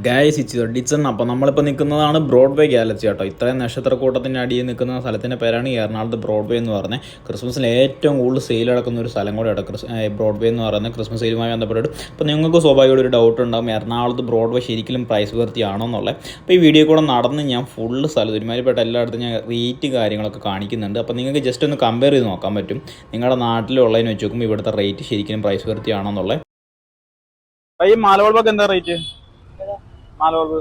Guys ഇച്ചിതൊടിച്ചൻ. അപ്പോൾ നമ്മളിപ്പോൾ നിൽക്കുന്നതാണ് ബ്രോഡ്വേ ഗാലക്സി കേട്ടോ. ഇത്രയും നക്ഷത്രക്കൂട്ടത്തിൻ്റെ അടിയിൽ നിൽക്കുന്ന സ്ഥലത്തിൻ്റെ പേരാണ് എറണാകുളത്ത് ബ്രോഡ്വേ എന്ന് പറഞ്ഞത്. ക്രിസ്മസിൽ ഏറ്റവും കൂടുതൽ സെയിൽ നടക്കുന്ന ഒരു സ്ഥലം കൂടെ കേട്ടോ ബ്രോഡ്വേ എന്ന് പറയുന്നത്, ക്രിസ്മസ് സെയിലുമായി ബന്ധപ്പെട്ടിട്ട്. അപ്പോൾ നിങ്ങൾക്ക് സ്വാഭാവികമായിട്ട് ഒരു ഡൗട്ട് ഉണ്ടാകും, എറണാകുളത്ത് ബ്രോഡ്വേ ശരിക്കും പ്രൈസ് വർത്തി ആണോ എന്നുള്ളത്. അപ്പോൾ ഈ വീഡിയോ കൂടെ നടന്ന് ഞാൻ ഫുള്ള് സ്ഥലത്ത് ഒരുമാതിരിപ്പെട്ട എല്ലായിടത്തും ഞാൻ റേറ്റ് കാര്യങ്ങളൊക്കെ കാണിക്കുന്നുണ്ട്. അപ്പോൾ നിങ്ങൾക്ക് ജസ്റ്റ് ഒന്ന് കമ്പയർ ചെയ്ത് നോക്കാൻ പറ്റും, നിങ്ങളുടെ നാട്ടിലുള്ളതിന് വെച്ച് നോക്കുമ്പോൾ ഇവിടുത്തെ റേറ്റ് ശരിക്കും പ്രൈസ് വർത്തി ആണോ എന്നുള്ളത്. ഈ മാലവളപ്പൊക്കെ എന്താ റേറ്റ്? മാലവളപ്പ്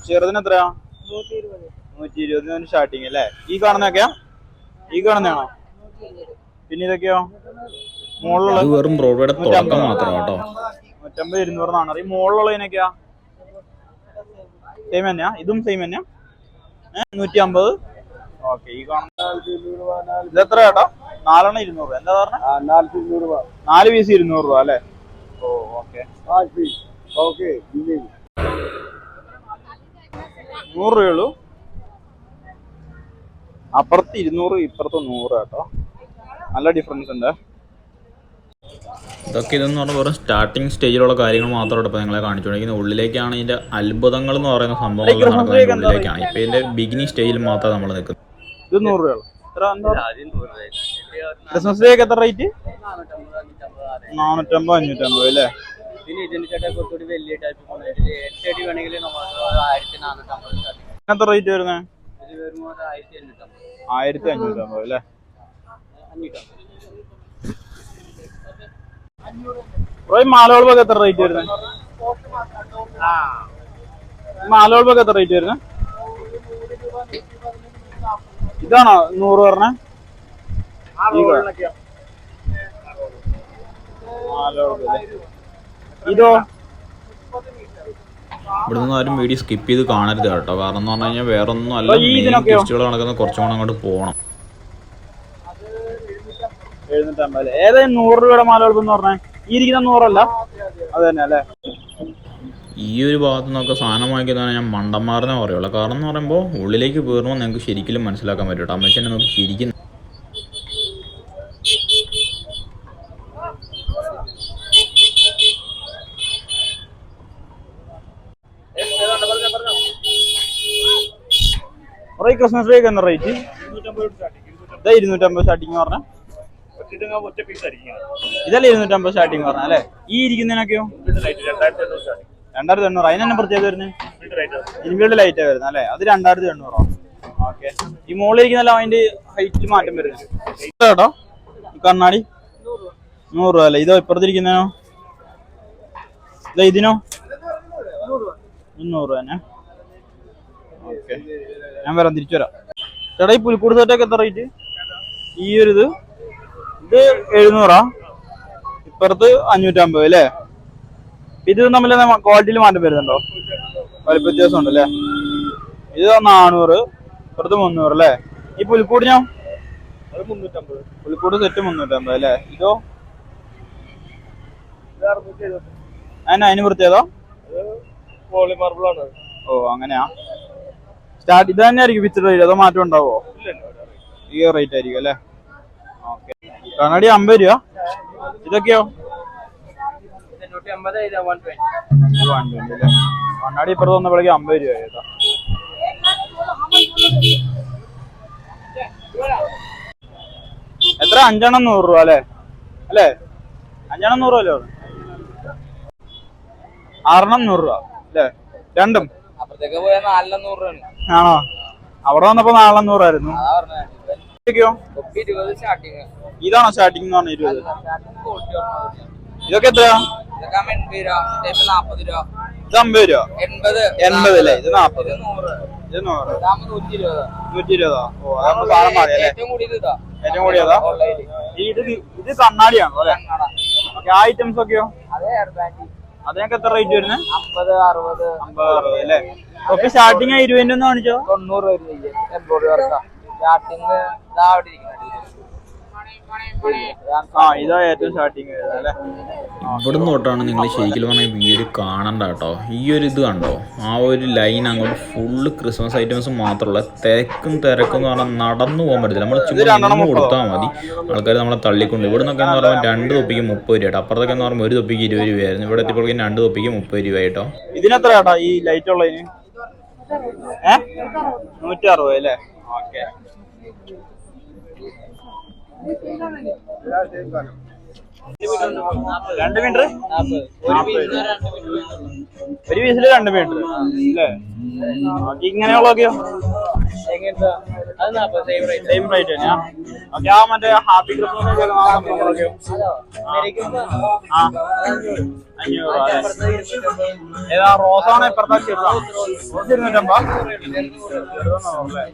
ചെറുതിന് എത്രയാ? 120 സ്റ്റാർട്ടിങ് അല്ലേ? ഈ കാണുന്നൊക്കെയാ? ഈ കാണുന്നതാണോ? പിന്നെ ഇതൊക്കെയോ? മുകളിലുള്ള വെറും ബ്രോഡ്വേയുടെ തുടക്കം മാത്രം കേട്ടോ. 150 200 ഈ മുകളിലുള്ളതിനൊക്കെയാ സെയിം തന്നെയാ? ഇതും സെയിം തന്നെയാ? 150. ഓക്കെ. ഈ കാണുന്ന ഇതെത്ര കേട്ടോ? 4 200. എന്താ പറഞ്ഞ? 4 പീസ് 200 രൂപ അല്ലേ? ഓ ഓക്കെ. 100 രൂപയുള്ളൂ. അപ്പുറത്ത് 200, ഇപ്പുറത്ത് 100 കേട്ടോ. നല്ല ഡിഫറൻസ് ഉണ്ട്. ഇതൊക്കെ ഇതെന്ന് പറഞ്ഞാൽ വെറും സ്റ്റാർട്ടിങ് സ്റ്റേജിലുള്ള കാര്യങ്ങൾ മാത്രമായിട്ട് ഇപ്പോൾ നിങ്ങളെ കാണിച്ചുകൊണ്ടിരിക്കുന്നത്. ഉള്ളിലേക്കാണ് ഇതിൻ്റെ അത്ഭുതങ്ങൾ എന്ന് പറയുന്ന സംഭവങ്ങൾ നടക്കുന്നത്. ഉള്ളിലേക്കാണ് ഇപ്പോൾ ഇതിൻ്റെ ബിഗിനിങ് സ്റ്റേജിൽ മാത്രമേ നമ്മൾ നിൽക്കുന്നത്. ഇത് 100 രൂപയുള്ളൂ. ക്രിസ്മസ് ഡേ ഒക്കെ എത്ര റേറ്റ്? 450 550 അല്ലേ? എത്ര റേറ്റ് വരുന്നത്? 1550 അല്ലേ? മാലവളപ്പൊക്കെ എത്ര റേറ്റ് വരുന്നത്? മാലവളപ്പൊക്കെ എത്ര റേറ്റ് വരുന്നത്? ഇതാണോ 100 പറഞ്ഞേ? ഇതോ? ഇവിടെ നിന്ന് ആരും വീഡിയോ സ്കിപ്പ് ചെയ്ത് കാണരുത് കേട്ടോ. കാരണം എന്ന് പറഞ്ഞു കഴിഞ്ഞാൽ വേറെ ഒന്നും അല്ല, ടെസ്റ്റുകൾ നടക്കുന്ന കുറച്ചും കൂടെ അങ്ങോട്ട് പോകണം. 750. ഏതാ 100 രൂപയുടെ മാലവളപ്പ് എന്ന് പറഞ്ഞേ? ഈ ഇരിക്കുന്ന 100 അല്ല? അത് തന്നെ അല്ലേ? ഈ ഒരു ഭാഗത്ത് നിന്നൊക്കെ സാധനം വാങ്ങിക്കുന്നതാണ് ഞാൻ മണ്ടന്മാരെന്നേ പറയുള്ളൂ. കാരണം എന്ന് പറയുമ്പോൾ ഉള്ളിലേക്ക് കയറുമ്പോൾ നിങ്ങൾക്ക് ശരിക്കും മനസ്സിലാക്കാൻ പറ്റും കേട്ടോ. അമ്മച്ചനെ നോക്കി ശരിക്കും ക്രിസ്മസ് ഡേ എന്താ റേറ്റ്? 250 സ്റ്റാർട്ടിങ് പറഞ്ഞ? ഇതല്ലേ 250 സ്റ്റാർട്ടിങ് പറഞ്ഞ അല്ലേ? ഈ ഇരിക്കുന്നതിനൊക്കെയോ? 2800. അതിനെന്നെ പ്രത്യേകത വരുന്നത്? ഇൻബിൽഡ് ലൈറ്റാ വരുന്നത് അല്ലേ? അത് 2800. ഓക്കെ. ഈ മുകളിൽ ഇരിക്കുന്നല്ലോ അതിന്റെ ഹൈറ്റിൽ മാറ്റം വരുന്നത് കേട്ടോ. ഈ കണ്ണാടി 100 രൂപ അല്ലേ? ഇതോ ഇപ്പുറത്തിരിക്കുന്നതിനോ? ഇതിനോ? 200 തന്നെ. ഓക്കെ, ഞാൻ വരാം, തിരിച്ചു വരാം. ചേട്ടാ ഈ പുൽക്കൂട് സെറ്റൊക്കെ എത്ര റേറ്റ്? ഈ ഒരു ഇത് 700, ഇപ്പുറത്ത് 550 അല്ലേ? ഇത് തമ്മിൽ ക്വാളിറ്റിയിൽ മാറ്റം വരുന്നുണ്ടോ? വലിപ്പ വ്യത്യാസം ഉണ്ടല്ലേ? ഇത് 400, ഇപ്പുറത്ത് 300 അല്ലേ? ഈ പുൽക്കൂടിനോ? 350. പുൽക്കൂട് സെറ്റ് 350 അല്ലേ? ഇതോ? അതിന് പ്രത്യേകത? ഓ അങ്ങനെയാ. സ്റ്റാർട്ട് ഇത് തന്നെ ആയിരിക്കും ഫിക്സ്ഡ് റേറ്റ്? അതോ മാറ്റം ഉണ്ടാവോ? ഈ റേറ്റ് ആയിരിക്കും അല്ലേ? ഓക്കെ. കണ്ണാടി 50 രൂപ. ഇതൊക്കെയോ? 120 അല്ലേ? കണ്ണാടി ഇപ്പുറത്ത് വന്നപ്പോഴേക്കും 50 രൂപ കേട്ടോ. എത്ര? 5 100 രൂപ അല്ലേ? 5 100 രൂപ അല്ലേ? 6 100 രൂപ അല്ലേ? രണ്ടും ആണോ? അവിടെ വന്നപ്പോ 4 100 ആയിരുന്നു. ഇതാണോ സ്റ്റാർട്ടിങ് എന്ന് പറഞ്ഞ 20? ഇതൊക്കെ എത്രയാ? ഇത് 50 രൂപ. 80 അല്ലേ? ഇത് 40. ഇത് 100. 120. ഓ അതാകുമ്പോ സാധനം മാറിയല്ലേ? ഏറ്റവും കൂടിയതാ? ഇത് കണ്ണാടിയാണോ അല്ലേ? ഓക്കെ. ആ ഐറ്റംസ് ഒക്കെയോ? അതിനൊക്കെ എത്ര റേറ്റ് വരുന്നത്? 50 60 അല്ലേ? ഓക്കെ. സ്റ്റാർട്ടിങ് 20 ഒന്ന് കാണിച്ചോ? 90 രൂപ. ഇതാ ഏറ്റവും സ്റ്റാർട്ടിങ് അല്ലേ. ഇവിടുന്ന് തൊട്ടാണ് നിങ്ങൾ ശരിക്കും പറഞ്ഞാൽ വീഡിയോ കാണണ്ട കേട്ടോ. ഈ ഒരു ഇത് കണ്ടോ, ആ ഒരു ലൈൻ അങ്ങോട്ട് ഫുള്ള് ക്രിസ്മസ് ഐറ്റംസ് മാത്രമല്ല, തിരക്കും എന്ന് പറഞ്ഞാൽ നടന്നു പോകാൻ പറ്റത്തില്ല. നമ്മൾ ചുമ്മാ നിന്ന് കൊടുത്താൽ മതി, ആൾക്കാർ നമ്മളെ തള്ളിക്കൊണ്ട്. ഇവിടെ നിന്നൊക്കെ എന്ന് പറയുമ്പോൾ 2 തൊപ്പിക്ക് 30 രൂപ, അപ്പുറത്തൊക്കെ എന്ന് പറയുമ്പോൾ 1 തൊപ്പിക്ക് 20 രൂപയായിരുന്നു. ഇവിടെ എത്തിയപ്പോഴേക്കും 2 തൊപ്പിക്ക് 30 രൂപ കേട്ടോ. ഇതിനെത്ര കേട്ടോ ഈ ലൈറ്റ് ഉള്ളതിന്? 160 അല്ലേ? ഓക്കെ. രണ്ട് മീറ്റർ ഒരു പീസില് 2 മീറ്റർ അല്ലേ? ഇങ്ങനെയുള്ളതൊക്കെയോ സെയിം റേറ്റ് തന്നെയാ? ഓക്കെ. ആ മറ്റേ ഹാപ്പി ക്രിസ്മസ് ആ 500. ഏതാ റോസാണ് ഇപ്പുറത്തെ ചെറുതാണ്? റോസ് 250.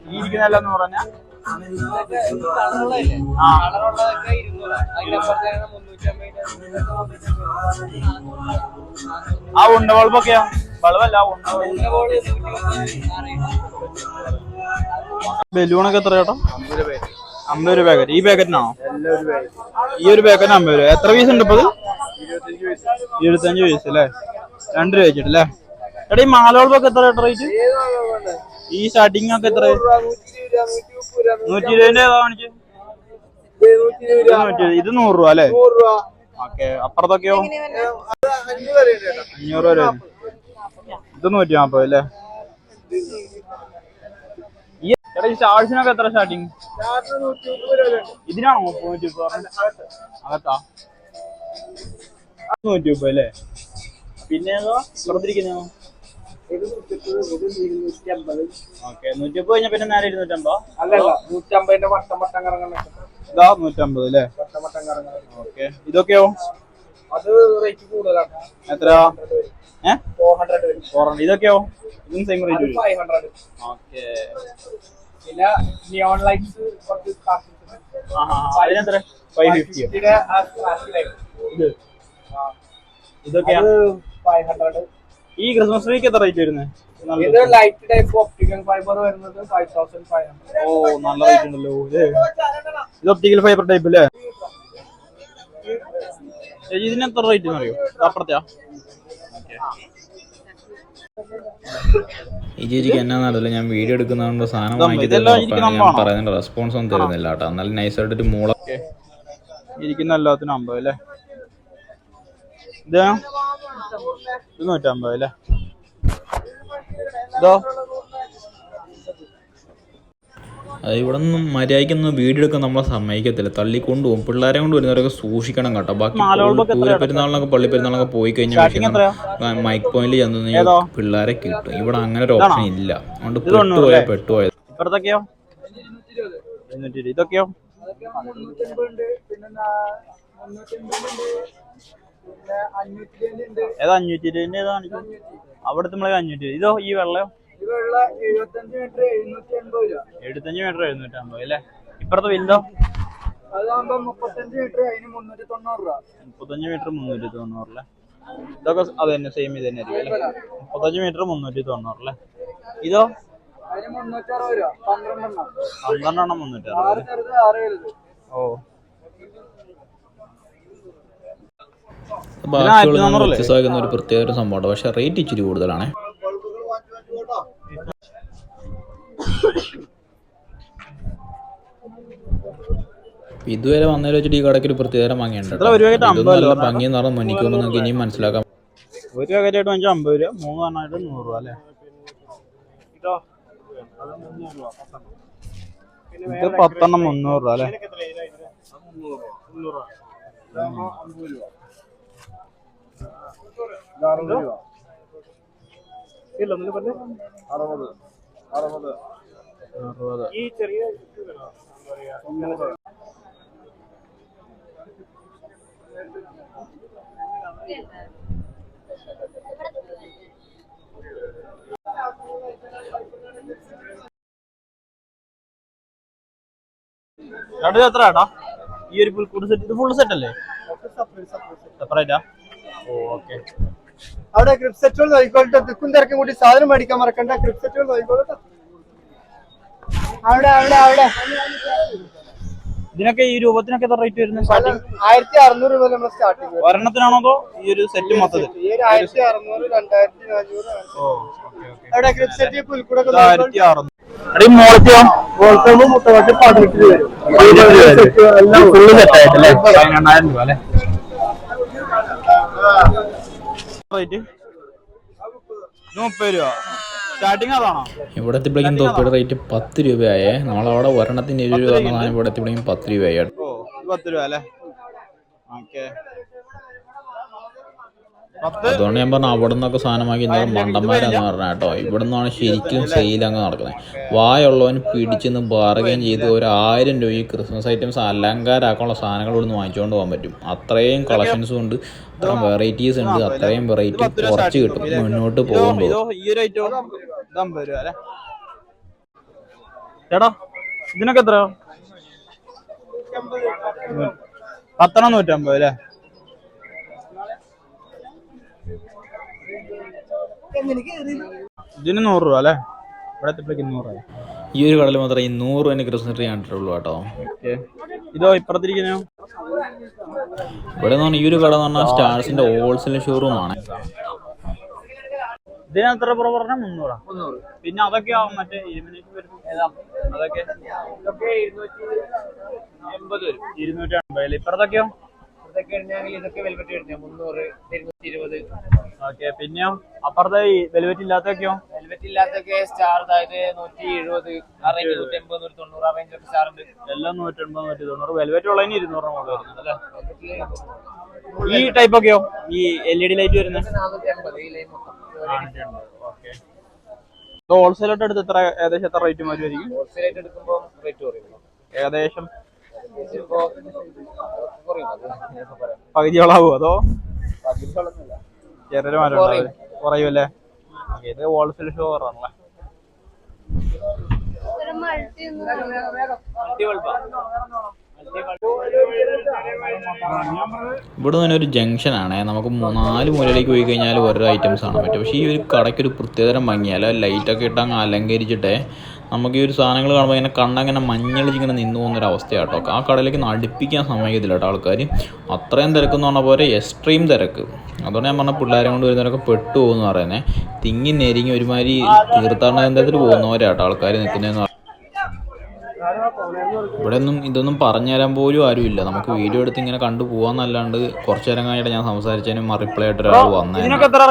ഈ ഇരിക്കുന്നതല്ല എന്ന് പറഞ്ഞാ ആ ഉണ്ട ബൾബൊക്കെയാ? ബൾബല്ല, ബലൂണൊക്കെ എത്ര ചേട്ടാ? 50 രൂപ പാക്കറ്റ്. ഈ പാക്കറ്റിനാണോ? ഈ ഒരു പാക്കറ്റിന് 50 രൂപ. എത്ര പീസ് ഉണ്ട് ഇപ്പൊ? 25 പീസ് അല്ലേ? 2 രൂപ വെച്ചിട്ട് അല്ലേ? എടാ ഈ മാലബൾബൊക്കെ എത്ര റേറ്റ്? ഈ സ്റ്റാർട്ടിങ് ഒക്കെ എത്ര? 120 ഏതാ കാണിച്ചു? ഇത് 100 രൂപ അല്ലേ? ഓക്കെ. അപ്പുറത്തൊക്കെയോ? 500 രൂപ. ഇത് 140 അല്ലേ? ഈ സ്റ്റാർസിനൊക്കെ എത്ര സ്റ്റാർട്ടിങ്? ഇതിനാണോ 120? അകത്താ 120 അല്ലേ? പിന്നെ ഏതോ പുറത്തിരിക്കുന്നോ? ഓക്കെ. 150 കഴിഞ്ഞ പിന്നെ നേരെ 250? അല്ലല്ല, 150 വട്ടം കറങ്ങുന്ന ഇതാ 150 അല്ലേ? ഓക്കെ. ഇതൊക്കെയോ? അത് റേറ്റ് കൂടുതലാണ്. എത്ര? 400. ഇതൊക്കെയോ? ഇതും സെയിം റേറ്റ്? 500. ഓക്കെ. പിന്നെ നിയോൺ ലൈറ്റ്സ് അതിനെത്ര? 550. ഇത് ഇതൊക്കെയാ 500. ഈ ക്രിസ്മസ് ട്രീക്ക് എത്ര റേറ്റ് വരുന്നത്? ഇത് ലൈറ്റ് ടൈപ്പ് ഒപ്റ്റിക്കൽ ഫൈബർ വരുന്നത് 5500. ഓ, നല്ല റേറ്റ് ഉണ്ടല്ലോ. ഇത് ഒപ്റ്റിക്കൽ ഫൈബർ ടൈപ്പ് അല്ലേ? ഇതിന് എത്ര റേറ്റ് എന്ന് അറിയോ? അപ്പുറത്തെയാ? ഈ ചേച്ചിക്ക് എന്നാന്നറിയില്ല, ഞാൻ വീഡിയോ എടുക്കുന്നതുകൊണ്ട് സാധനം വാങ്ങിച്ചു ഞാൻ പറയുന്ന റെസ്പോൺസ് ഒന്നും തരുന്നില്ല കേട്ടോ. എന്നാലും നൈസായിട്ടൊരു മൂളൊക്കെ ഇരിക്കുന്ന എല്ലാത്തിനും 50 അല്ലേ? ഇത് 150 അല്ലേ? ഇതോ? അത് ഇവിടെ നിന്നും മര്യാദയ്ക്കൊന്നും വീഡിയോ എടുക്കാൻ നമ്മളെ സമ്മതിക്കത്തില്ല, തള്ളിക്കൊണ്ട് പോകും. പിള്ളേരെ കൊണ്ട് വരുന്നവരൊക്കെ സൂക്ഷിക്കണം കേട്ടോ. ബാക്കി പൂരപ്പെരുന്നാളിനൊക്കെ പള്ളി പെരുന്നാളൊക്കെ പോയി കഴിഞ്ഞാൽ മൈക്ക് പോയിന്റിൽ ചെന്ന് പിള്ളേരെ കിട്ടും. ഇവിടെ അങ്ങനെ ഒരു ഓപ്ഷൻ ഇല്ല, അതുകൊണ്ട് പെട്ടുപോയത്. ഇപ്പുറത്തൊക്കെയോ? ഇതൊക്കെയോ? ഏതാ 520? ഏതാ കാണിക്കും? അവിടെ നമ്മളെ 520. ഇതോ? ഈ വെള്ളയോ? 75 മീറ്റർ 780 രൂപ. 75 മീറ്റർ 750 അല്ലേ? ഇപ്പുറത്തെ വലുതോ? അതാകുമ്പോ 35 മീറ്റർ അതിന് 390 രൂപ. 35 മീറ്റർ 390 അല്ലേ? ഇതൊക്കെ അത് തന്നെ, സെയിം ഇത് തന്നെ ആയിരിക്കും അല്ലേ? 35 മീറ്റർ 390 അല്ലേ? ഇതോ? അതിന് 360 രൂപ. 12 എണ്ണം. 12 എണ്ണം 360. 6 ചെറുത് 6 വലുത്. ഓ. ബാക്കിയുള്ള വ്യത്യസ്തമാക്കുന്ന ഒരു പ്രത്യേക ഒരു സംഭവമാണ്, പക്ഷെ റേറ്റ് ഇച്ചിരി കൂടുതലാണ്. ഇതുവരെ വന്നതിൽ വെച്ചിട്ട് ഈ കടയ്ക്ക് ഒരു പ്രത്യേക ഭംഗിയുണ്ട്. നല്ല ഭംഗി എന്ന് പറഞ്ഞാൽ മണിക്കുമ്പോൾ നമുക്ക് ഇനിയും മനസ്സിലാക്കാം. ഒരു പാക്കറ്റായിട്ട് വാങ്ങിച്ചാൽ 50 രൂപ, 3 എണ്ണമായിട്ട് 100 രൂപ അല്ലേ? ഇത് 10 എണ്ണം 300 രൂപ അല്ലേ? ഈ ചെറിയ എത്ര ഏട്ടാ ഈ ഒരു പുൽക്കൂട് സെറ്റ്? ഇത് ഫുൾ സെറ്റ് അല്ലേ? സെപ്പറേറ്റാ? ഓ, ഓക്കെ. അവിടെ ക്രിപ്പ് സെറ്റുകൾ നോക്കിക്കോട്ടെ. തിക്കും തിരക്കും കൂടി സാധനം മേടിക്കാൻ മറക്കണ്ട. ക്രിപ്പ് സെറ്റുകൾ നോക്കിക്കോട്ടെ. അവിടെ അവിടെ അവിടെ ഇതിനൊക്കെ ഈ രൂപത്തിനൊക്കെ എത്ര റേറ്റ് വരുന്നത് സ്റ്റാർട്ടിങ്? 1600 രൂപ നമ്മൾ സ്റ്റാർട്ടിങ്. ഒരെണ്ണത്തിനാണോ അതോ ഈ ഒരു സെറ്റ് മൊത്തത്തിൽ? ഈ ഒരു 1600 2400. അവിടെ ക്രിപ്പ് സെറ്റ് പുൽക്കൂടൊക്കെ 1600. ഈ മോളത്തെയോ? ഹോൾസെയിൽ മുട്ടവട്ടി 18 രൂപ വരും. ഫുള്ള് സെറ്റ് ആയിട്ടല്ലേ? 12000 രൂപ അല്ലേ റേറ്റ്? 30 രൂപ സ്റ്റാർട്ടിങ് അതാണോ? ഇവിടെ എത്തിയപ്പോഴേക്കും തൊപ്പിയുടെ റേറ്റ് 10 രൂപയായേ. നമ്മളവിടെ ഒരെണ്ണത്തിന് 20 രൂപ എന്ന സാധനം ഇവിടെ എത്തിയപ്പോഴേക്കും 10 രൂപയായി. ഓ 10 രൂപ അല്ലേ? ഓക്കെ. അതുകൊണ്ട് ഞാൻ പറഞ്ഞു അവിടെ നിന്നൊക്കെ സാധനം വാങ്ങി ഇന്നലെ മണ്ടന്മാരാന്ന് പറഞ്ഞ കേട്ടോ. ഇവിടെ നിന്നാണ് ശരിക്കും സെയിൽ അങ്ങ് നടക്കുന്നത്. വായുള്ളവൻ പിടിച്ചെന്ന് ബാർഗെയിൻ ചെയ്ത് 1000 രൂപ ഈ ക്രിസ്മസ് ഐറ്റംസ് അലങ്കാരാക്കാനുള്ള സാധനങ്ങൾ ഇവിടെ നിന്ന് വാങ്ങിച്ചുകൊണ്ട് പോകാൻ പറ്റും. അത്രയും കളക്ഷൻസും ഉണ്ട്, അത്രയും വെറൈറ്റീസ് ഉണ്ട്, അത്രയും വെറൈറ്റി കുറച്ച് കിട്ടും മുന്നോട്ട് പോകുമ്പോൾ. ചേട്ടാ ഇതിനൊക്കെ എത്രയോ? 10 150 അല്ലേ? ഇതിന് 100 രൂപ അല്ലേ? ഇവിടെ എത്തിയപ്പോഴേക്ക് 200 രൂപ. ഈ ഒരു കടയിൽ മാത്രമേ ഈ 100 രൂപ ക്രിസ്മസ് ട്രീ കണ്ടിട്ടുള്ളൂ കേട്ടോ. ഇതോ ഇപ്പുറത്തിരിക്കുന്നോ? ഇവിടെ നിന്ന് പറഞ്ഞാൽ ഈ ഒരു കട എന്ന് പറഞ്ഞാൽ സ്റ്റാർസിന്റെ ഹോൾസെയിൽ ഷോറൂം ആണ്. ഇതിന് എത്ര പറഞ്ഞ 300? പിന്നെ അതൊക്കെയോ മറ്റേ അതൊക്കെ 250. ഇപ്പുറത്തൊക്കെയോ? ഇതൊക്കെ വെൽവെറ്റ് വരുന്നത് 300 220. ഓക്കെ. പിന്നെയോ അപ്പുറത്തെ വെൽവെറ്റ് ഇല്ലാത്തൊക്കെയോ? വെൽവെറ്റ് ഇല്ലാത്തൊക്കെ സ്റ്റാർ അതായത് 170 ആ റേഞ്ച് 180 190 ആ റേഞ്ച് ഒക്കെ സ്റ്റാർ ഉണ്ട്. എല്ലാം 180 190. വെൽവെറ്റ് ഉള്ളതിന് 200 മുകളിൽ വരുന്നത് അല്ലേ? ഈ ടൈപ്പ് ഒക്കെയോ? ഈ LED ലൈറ്റ് വരുന്നത് 480 ഈ ലൈൻ മൊത്തം. ഓക്കെ. ഹോൾസെയിൽ ആയിട്ട് എടുത്ത് ഏകദേശം എത്ര റേറ്റ് മാറ്റുമായിരിക്കും? ഹോൾസെയിൽ ആയിട്ട് എടുക്കുമ്പോൾ റേറ്റ് കുറയും. ഏകദേശം പകുതിയോളാവോ അതോ ചെറിയ മാറ്റം കുറയുമല്ലേ? ഇത് ഹോൾസെയിൽ ഷോ ആണല്ലേ? ഇവിടെ തന്നെ ഒരു ജംഗ്ഷനാണ്. നമുക്ക് 4 മൂലയിലേക്ക് പോയി കഴിഞ്ഞാൽ ഓരോ ഐറ്റംസ് കാണാൻ പറ്റും. പക്ഷേ ഈ ഒരു കടയ്ക്കൊരു പ്രത്യേകതരം ഭംഗിയല്ല. ലൈറ്റൊക്കെ ഇട്ട് അങ്ങ് അലങ്കരിച്ചിട്ടേ നമുക്ക് ഈ ഒരു സാധനങ്ങൾ കാണുമ്പോൾ ഇങ്ങനെ കണ്ണങ്ങനെ മഞ്ഞളിച്ചിങ്ങനെ നിന്ന് പോകുന്നൊരവസ്ഥയാട്ടോ. ആ കടയിലേക്ക് അടുപ്പിക്കാൻ സമ്മതിക്കത്തില്ല കേട്ടോ ആൾക്കാർ. അത്രയും തിരക്കെന്ന് പറഞ്ഞ പോലെ എക്സ്ട്രീം തിരക്ക്. അതുകൊണ്ട് ഞാൻ പറഞ്ഞ പിള്ളേരെ കൊണ്ട് വരുന്നവരൊക്കെ പെട്ടു പോകുമെന്ന് പറയുന്നത്. തിങ്ങി നെരിങ്ങി ഒരുമാതിരി തീർത്ഥാടന കേന്ദ്രത്തിൽ പോകുന്നവരാട്ടോ ആൾക്കാർ നിൽക്കുന്നതെന്ന് പറഞ്ഞു. ഇവിടെ ഒന്നും ഇതൊന്നും പറഞ്ഞു തരാൻ പോലും ആരുമില്ല. നമുക്ക് വീഡിയോ എടുത്ത് ഇങ്ങനെ കണ്ടു പോവാന്നല്ലാണ്ട് കുറച്ചു നേരം കഴിഞ്ഞിട്ട് ഞാൻ സംസാരിച്ചതിനും റിപ്ലൈ ആയിട്ട് ഒരാൾ വന്നേ.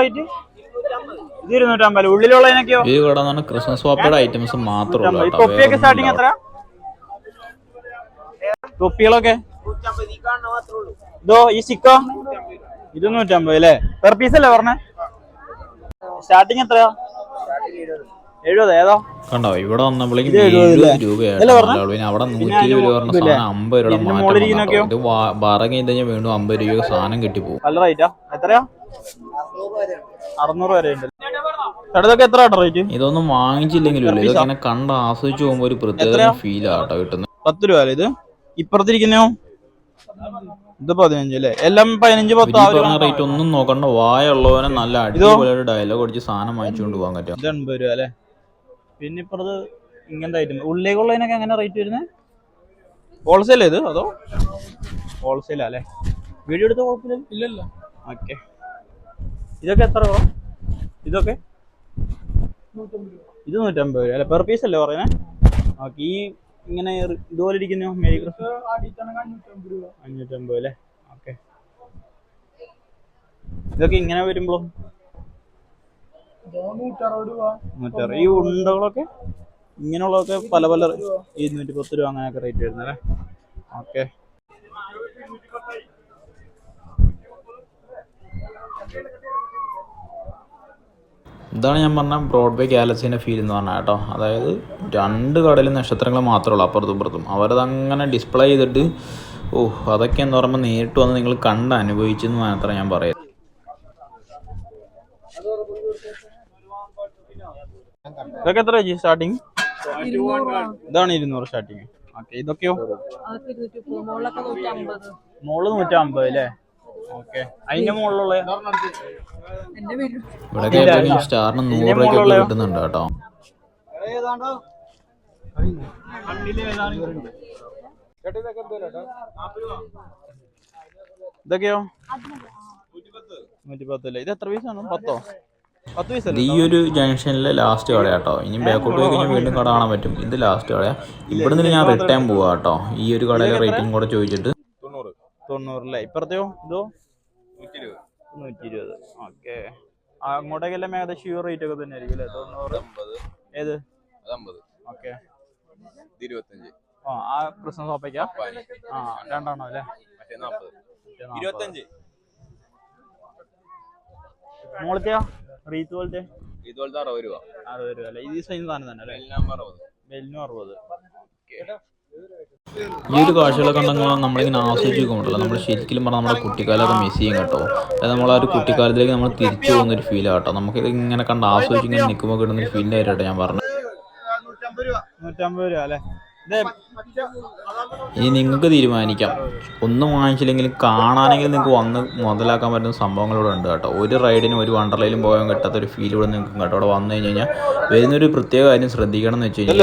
ഇത് 250. ഉള്ളിലുള്ളതിനൊക്കെയോ? ഈ കട എന്ന് പറഞ്ഞാൽ ക്രിസ്മസ് വാപ്പയുടെ ഐറ്റംസ് മാത്രമേ ഉള്ളൂ. തൊപ്പിയൊക്കെ സ്റ്റാർട്ടിങ് എത്ര? തൊപ്പികളൊക്കെ ഇതോ ഈ സ്റ്റിക്കോ? ഇത് 150 അല്ലേ? പെർ പീസ് അല്ലേ പറഞ്ഞേ? സ്റ്റാർട്ടിങ് എത്രയാ? 70. ഏതോ കണ്ടോ ഇവിടെ വന്നപ്പോഴേക്കും 70 രൂപയായിട്ട് അവിടെ 120 രൂപ പറഞ്ഞ സാധനം 50 രൂപയുടെ മാറ്റം. ഇത് ബറങ്ങി കഴിഞ്ഞാൽ വീണ്ടും 50 രൂപ സാധനം കിട്ടിപ്പോകും. നല്ല റേറ്റാ? എത്രയാ? 600 വരെ ഉണ്ട്. ഇതൊക്കെ എത്ര റേറ്റ്? ഇതൊന്നും വാങ്ങിച്ചില്ലെങ്കിലും ഇല്ല, ഇതൊക്കെ ഇങ്ങനെ കണ്ട് ആസ്വദിച്ചു പോകുമ്പോ ഒരു പ്രത്യേക ഫീൽ ആട്ടോ കിട്ടുന്നത്. 10 രൂപ അല്ലേ ഇത്? ഇപ്പുറത്തിരിക്കുന്നോ? ഇത് 15 അല്ലേ? എല്ലാം 15 10 പറഞ്ഞ റേറ്റ് ഒന്നും നോക്കണ്ട. വായുള്ളവനെ നല്ല അടിപൊളിയായിട്ട് ഡയലോഗ് അടിച്ച് സാധനം വാങ്ങിച്ചുകൊണ്ട് പോകാൻ പറ്റും. 80 രൂപ അല്ലേ? പിന്നെ ഇപ്പുറത്ത് ഇങ്ങനത്തെ ഐറ്റം ഉള്ളിലേക്കുള്ളതിനൊക്കെ എങ്ങനെ റേറ്റ് വരുന്നത്? ഹോൾസെയിൽ ഇത് അതോ ഹോൾസെയിലാ അല്ലേ? വീഡിയോ എടുത്ത കുഴപ്പമില്ല? ഇല്ലല്ലോ. ഓക്കെ. ഇതൊക്കെ എത്ര? ഇതൊക്കെ ഇത് 150 രൂപ അല്ലെ? പെർ പീസ് അല്ലേ പറയുന്നത്? ഓക്കെ. ഈ ഇങ്ങനെ ഇതുപോലെ ഇരിക്കുന്നു മേരി ക്രിസ്മസ് 550 അല്ലേ? ഓക്കെ. ഇതൊക്കെ ഇങ്ങനെ വരുമ്പോ 160. ഈ ഉണ്ടകളൊക്കെ ഇങ്ങനെയുള്ളതൊക്കെ പല പല 210 രൂപ അങ്ങനെയൊക്കെ റേറ്റ് വരുന്നല്ലേ? ഓക്കെ. ഇതാണ് ഞാൻ പറഞ്ഞ ബ്രോഡ്വേ ഗാലക്സീൻ്റെ ഫീൽ എന്ന് പറഞ്ഞാൽ കേട്ടോ. അതായത് 2 കടലും നക്ഷത്രങ്ങൾ മാത്രമേ ഉള്ളൂ അപ്പുറത്തും ഇപ്പുറത്തും. അവരതങ്ങനെ ഡിസ്പ്ലേ ചെയ്തിട്ട് അതൊക്കെ എന്ന് പറയുമ്പോൾ നേരിട്ട് വന്ന് നിങ്ങൾ കണ്ട് അനുഭവിച്ചെന്ന് മാത്രമേ ഞാൻ പറയുന്നത്. ഇതൊക്കെ എത്ര സ്റ്റാർട്ടിങ്? ഇതാണ് 200 സ്റ്റാർട്ടിങ്. ഓക്കെ. ഇതൊക്കെയോ? മോള് 150 അല്ലേ? ഓക്കെ. അതിന്റെ മുകളിലുള്ള ഇവിടെ സ്റ്റാറിന് 100 രൂപയ്ക്കൊക്കെ കിട്ടുന്നുണ്ട് കേട്ടോ. ഇതൊക്കെയോ 110 അല്ലേ? ഇത് എത്ര പീസാണ്? 10 പീസല്ലേ? ഈ ഒരു ജംഗ്ഷനിലെ ലാസ്റ്റ് കട കേട്ടോ. ഇനി ബാക്കോട്ട് പോയി കഴിഞ്ഞാൽ വീണ്ടും കട കാണാൻ പറ്റും. ഇത് ലാസ്റ്റ് കടയാ. ഇവിടെ നിന്ന് ഞാൻ റിട്ടേൺ പോവാ കേട്ടോ. ഈ ഒരു കടയിലെ റേറ്റിംഗ് കൂടെ ചോദിച്ചിട്ട് 90 അല്ലേ? ഇപ്പുറത്തെയോ? ഇതോ 120. ഓക്കെ. അങ്ങോട്ടേക്കെല്ലാം ഏകദേശം ഈ റേറ്റ് ഒക്കെ തന്നെ ആയിരിക്കും അല്ലേ? 90. ഏത്? ഓക്കെ. ആ ക്രിസ്മസ് ഓപ്പയ്ക്കാ? രണ്ടെണ്ണം അല്ലേ? മോളത്തെയോ? റീത്ത് പോലത്തെ 60 രൂപ. 60 രൂപ അല്ലേ? ഇത് സെയിം സാധനം തന്നെ അല്ലേ? ബെല്ലിനും 60. ഈ ഒരു കാഴ്ചകളൊക്കെ ഉണ്ടെങ്കിൽ നമ്മളിങ്ങനെ ആസ്വദിക്കുമ്പോഴല്ലോ നമ്മൾ ശരിക്കും പറഞ്ഞാൽ നമ്മുടെ കുട്ടിക്കാലമൊക്കെ മിസ് ചെയ്യും കേട്ടോ. അതായത് നമ്മൾ ആ ഒരു കുട്ടിക്കാലത്തിലേക്ക് നമ്മൾ തിരിച്ചു പോകുന്നൊരു ഫീലാണ് കേട്ടോ. നമുക്കിത് ഇങ്ങനെ കണ്ട് ആസ്വദിച്ച് ഇങ്ങനെ നിൽക്കുമ്പോൾ കിട്ടുന്നൊരു ഫീലിൻ്റെ ആയിട്ടോ ഞാൻ പറഞ്ഞത്. 150 രൂപ അല്ലേ? ഇനി നിങ്ങൾക്ക് തീരുമാനിക്കാം. ഒന്നും വാങ്ങിച്ചില്ലെങ്കിലും കാണാനെങ്കിലും നിങ്ങൾക്ക് വന്ന് മുതലാക്കാൻ പറ്റുന്ന സംഭവങ്ങളിവിടെ ഉണ്ട് കേട്ടോ. ഒരു റൈഡിനും ഒരു വണ്ടർലയിലും പോകാൻ കിട്ടാത്ത ഒരു ഫീൽ ഇവിടെ നിങ്ങൾക്ക് കേട്ടോ. അവിടെ വന്നു കഴിഞ്ഞ് കഴിഞ്ഞാൽ വരുന്നൊരു പ്രത്യേക കാര്യം ശ്രദ്ധിക്കണം എന്ന് വെച്ച് കഴിഞ്ഞാൽ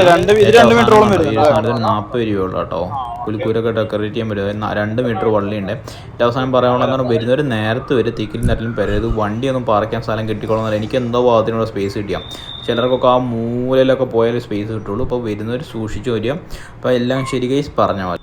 സാധനത്തിന് 40 രൂപയുള്ളൂ കേട്ടോ. പുലിക്കൂരൊക്കെ ഡെക്കറേറ്റ് ചെയ്യാൻ പറ്റും. 2 മീറ്റർ വള്ളിയുണ്ട്. ഏറ്റവും അവസാനം പറയാനുള്ളതെന്ന് പറഞ്ഞാൽ വരുന്നവർ നേരത്തെ വരെ തിക്കിലും നരലും പെരയത് വണ്ടിയൊന്നും പാർക്കാൻ സ്ഥലം കിട്ടിക്കോളുന്നില്ല. എനിക്ക് എന്തോ ഭാഗത്തിനുള്ള സ്പേസ് കിട്ടിയാൽ ചിലർക്കൊക്കെ ആ മൂലയിലൊക്കെ പോയാലേ സ്പേസ് കിട്ടുള്ളൂ. അപ്പോൾ വരുന്നവർ സൂക്ഷിച്ച് വരിക. അപ്പോൾ എല്ലാം ശരി ഗൈസ് പറഞ്ഞ പോലെ.